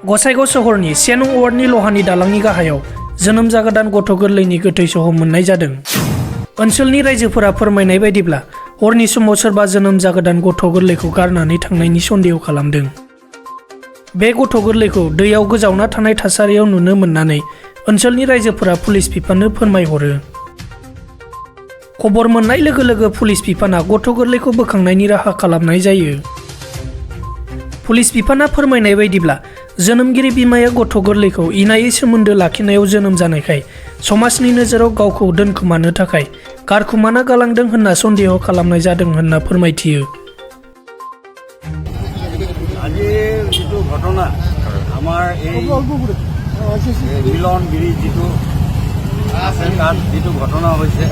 गथ'ग सहरनि सेनं वार्डनि लहानि दालांनि गाहायाव जोनोम जागोदान गथ' गोरलैनि गोथै सह मोननाय जादों। ओनसोलनि रायजोफोरा फोरमायनाय बायदिब्ला हरनि समाव सोरबा जोनोम जागोदान गथ' गोरलैखौ गारनानै थांनायनि सन्देह खालामदों। बे गथ' गोरलैखौ दैयाव गोजावना थानाय थासारियाव नुनो मोननानै ओनसोलनि रायजोफोरा पुलिस बिफाननो फोरमायहरो। खबर मोननाय लोगो लोगो पुलिस बिफाना गथ' गोरलैखौ बोखांनायनि राहा खालामनाय जायो। पुलिस बिफाना फोरमायनाय बायदिब्ला जोनोमगिरि बिमाया गथ' गोरलैखौ इनायै सोमोन्दो लाखिनायाव जोनोम जानायखाय समाजनि नोजोराव गावखौ दोनखोमानो थाखाय गारखोमाना गालांदों होनना सन्देह खालामनाय जादों होनना फोरमायथियो। আজি যিটো ঘটনা আমাৰ এই মিলনগিৰি যিটো আছে তাত যিটো ঘটনা হৈছে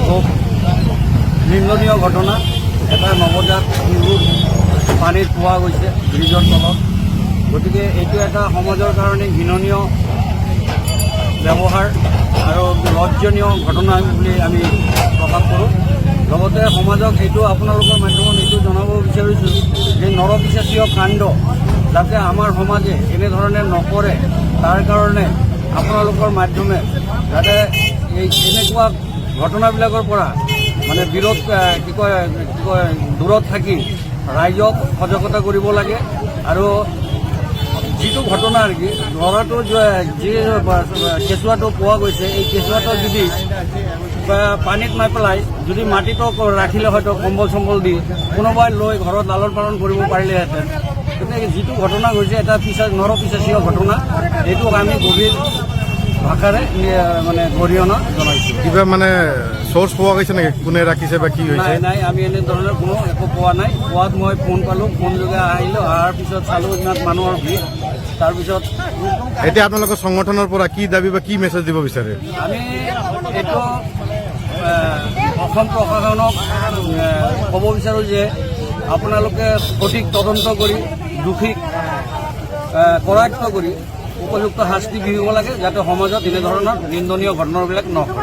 খুব নিন্দনীয় ঘটনা। এটা নৱজাত শিশু পানীত পোৱা গৈছে ব্ৰিজৰ তলত। গতিকে এইটো এটা সমাজৰ কাৰণে ঘৃণনীয় ব্যৱহাৰ আৰু লজ্জনীয় ঘটনা বুলি আমি প্ৰকাশ কৰোঁ। লগতে সমাজক এইটো আপোনালোকৰ মাধ্যমত এইটো জনাব বিচাৰিছোঁ যে নৰপিশাচীয় কাণ্ড যাতে আমাৰ সমাজে এনেধৰণে নকৰে, তাৰ কাৰণে আপোনালোকৰ মাধ্যমে যাতে এই এনেকুৱা ঘটনাবিলাকৰ পৰা মানে দূৰত থাকি ৰাইজক সজাগতা কৰিব লাগে। আৰু যিটো ঘটনা আৰ কি ল'ৰাটো যি কেঁচুৱাটো পোৱা গৈছে, এই কেঁচুৱাটো যদি পানীত নাই পেলাই যদি মাটিতো ৰাখিলে হয়তো কম্বল চম্বল দি কোনোবাই লৈ ঘৰত লালন পালন কৰিব পাৰিলেহেঁতেন। গতিকে যিটো ঘটনা হৈছে এটা নৰপিশাচীয় ঘটনা, এইটোক আমি গভীৰ ভাষাৰে মানে গৰিহণা জনাইছোঁ। কিবা মানে চ'ৰ্চ পোৱা গৈছে নেকি, কোনে ৰাখিছে বা কি হৈছে? নাই, আমি এনেধৰণৰ কোনো একো পোৱা নাই। পোৱাত মই ফোন পালোঁ, ফোন যোগে আহিলোঁ, অহাৰ পিছত চালোঁ ইমান মানুহৰ ভিৰ। তাৰপিছত এতিয়া আপোনালোকৰ সংগঠনৰ পৰা কি দাবী বা কি মেছেজ দিব বিচাৰে? আমি এইটো অসম প্ৰশাসনক ক'ব বিচাৰোঁ যে আপোনালোকে সঠিক তদন্ত কৰি দোষীক কৰায়ত্ব কৰি উপযুক্ত শাস্তি বিহিব লাগে, যাতে সমাজত এনেধৰণৰ নিন্দনীয় ঘটনাবিলাক নহয়।